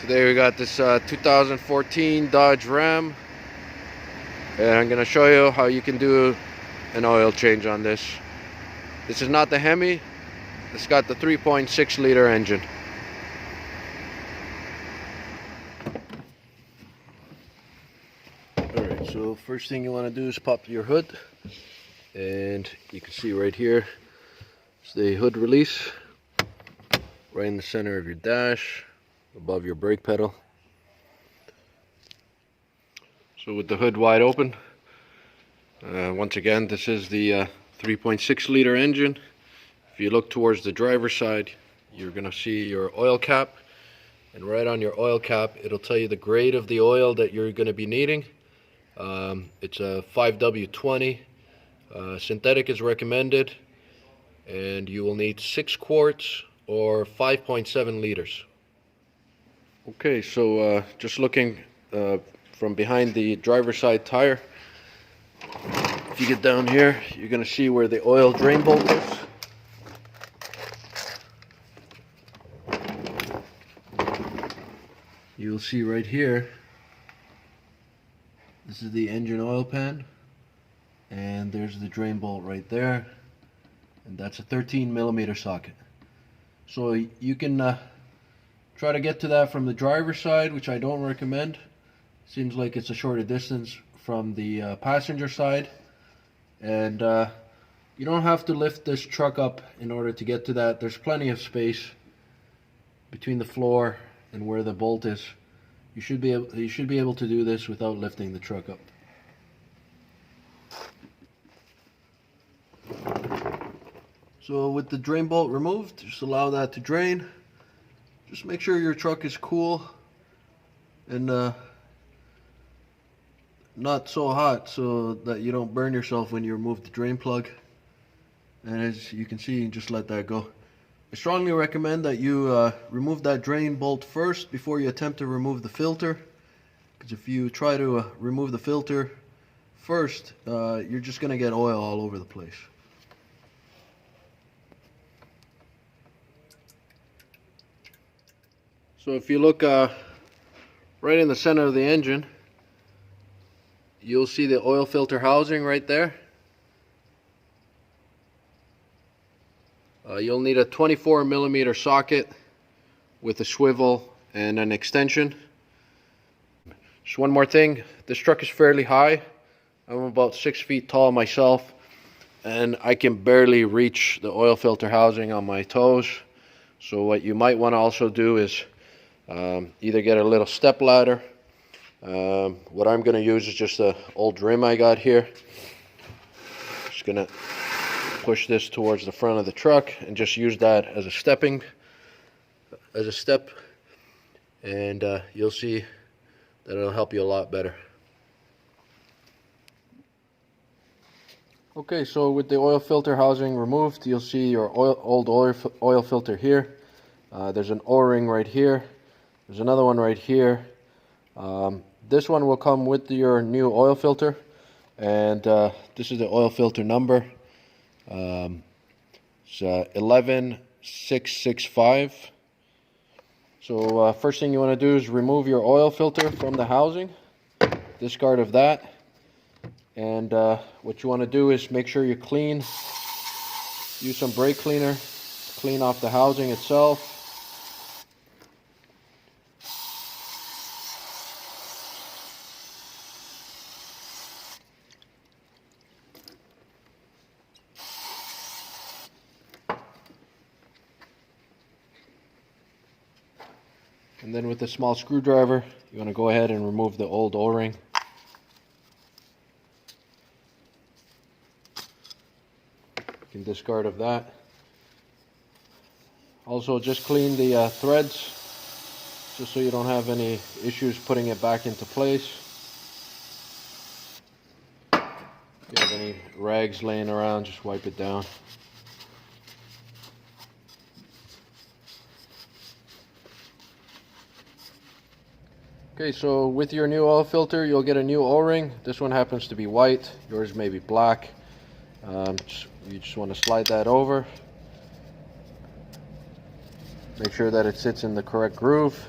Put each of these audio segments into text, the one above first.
Today we got this 2014 Dodge Ram, and I'm going to show you how you can do an oil change on this. This is not the Hemi. It's got the 3.6 liter engine. Alright, so first thing you want to do is pop your hood, and you can see right here is the hood release right in the center of your dash, above your brake pedal. So with the hood wide open, once again, this is the 3.6 liter engine. If you look towards the driver's side, you're going to see your oil cap, and right on your oil cap it'll tell you the grade of the oil that you're going to be needing. It's a 5W20. Synthetic is recommended, and you will need 6 quarts or 5.7 liters. Okay, so just looking from behind the driver's side tire, if you get down here, you're going to see where the oil drain bolt is. You'll see right here, this is the engine oil pan, and there's the drain bolt right there, and that's a 13mm socket. So you can try to get to that from the driver's side, which I don't recommend. Seems like it's a shorter distance from the passenger side, and you don't have to lift this truck up in order to get to that. There's plenty of space between the floor and where the bolt is. You should be able to do this without lifting the truck up. So with the drain bolt removed, just allow that to drain. Just make sure your truck is cool and not so hot so that you don't burn yourself when you remove the drain plug. And as you can see, just let that go. I strongly recommend that you remove that drain bolt first before you attempt to remove the filter, because if you try to remove the filter first, you're just going to get oil all over the place. So if you look right in the center of the engine, you'll see the oil filter housing right there. You'll need a 24mm socket with a swivel and an extension. Just one more thing, this truck is fairly high. I'm about 6 feet tall myself, and I can barely reach the oil filter housing on my toes. So what you might want to also do is either get a little step ladder. What I'm going to use is just an old rim I got here. Just going to push this towards the front of the truck and just use that as a step, and you'll see that it'll help you a lot better. Okay, so with the oil filter housing removed, you'll see your old oil filter here. There's an O-ring right here. There's another one right here. This one will come with your new oil filter, and this is the oil filter number. It's 11665. So first thing you want to do is remove your oil filter from the housing, discard of that, and what you want to do is make sure you use some brake cleaner to clean off the housing itself. And then with a small screwdriver, you want to go ahead and remove the old O-ring. You can discard of that. Also, just clean the threads, just so you don't have any issues putting it back into place. If you have any rags laying around, just wipe it down. Okay, so with your new oil filter, you'll get a new O-ring. This one happens to be white, yours may be black. You just want to slide that over. Make sure that it sits in the correct groove.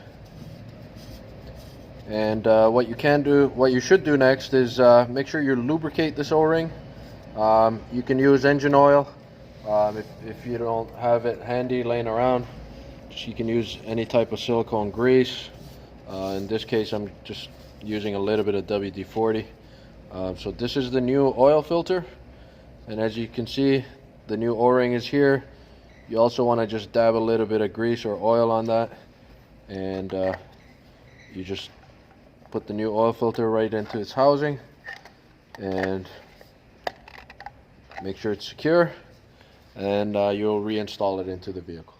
And what you should do next is make sure you lubricate this O-ring. You can use engine oil. If you don't have it handy laying around, you can use any type of silicone grease. In this case, I'm just using a little bit of WD-40. So this is the new oil filter, and as you can see, the new O-ring is here. You also want to just dab a little bit of grease or oil on that, and you just put the new oil filter right into its housing and make sure it's secure, and you'll reinstall it into the vehicle.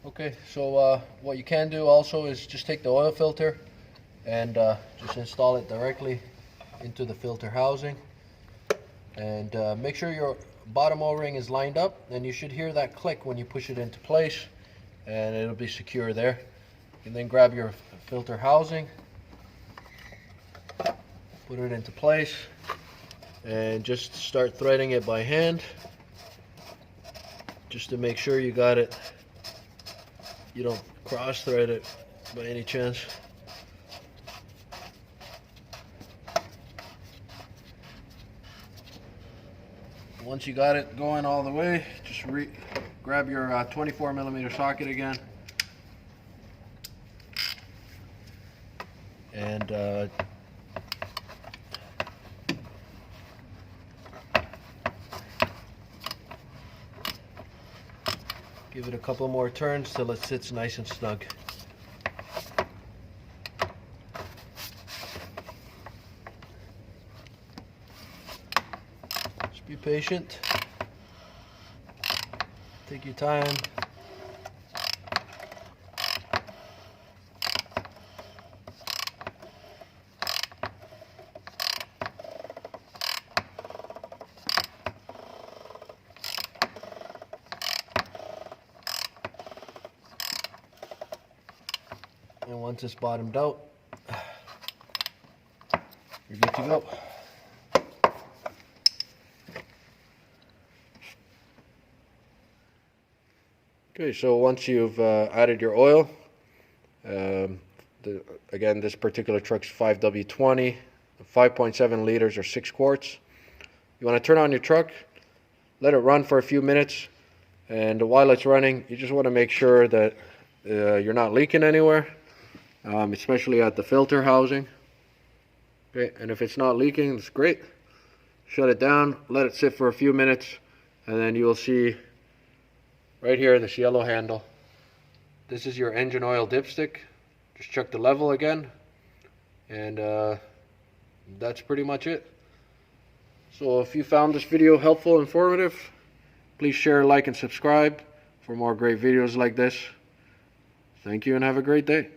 Okay, so what you can do also is just take the oil filter and just install it directly into the filter housing, and make sure your bottom O-ring is lined up, and you should hear that click when you push it into place, and it'll be secure there. You can then grab your filter housing, put it into place, and just start threading it by hand, just to make sure you got it. You don't cross thread it by any chance. Once you got it going all the way, just grab your 24mm socket again, and give it a couple more turns till it sits nice and snug. Just be patient. Take your time. And once it's bottomed out, you're good to go. Okay, so once you've added your oil, again, this particular truck's 5W20, 5.7 liters or 6 quarts. You want to turn on your truck, let it run for a few minutes, and while it's running, you just want to make sure that you're not leaking anywhere. Especially at the filter housing. Okay, and if it's not leaking, it's great. Shut it down, let it sit for a few minutes, and then you'll see right here this yellow handle. This is your engine oil dipstick. Just check the level again, and that's pretty much it. So if you found this video helpful and informative, please share, like, and subscribe for more great videos like this. Thank you and have a great day.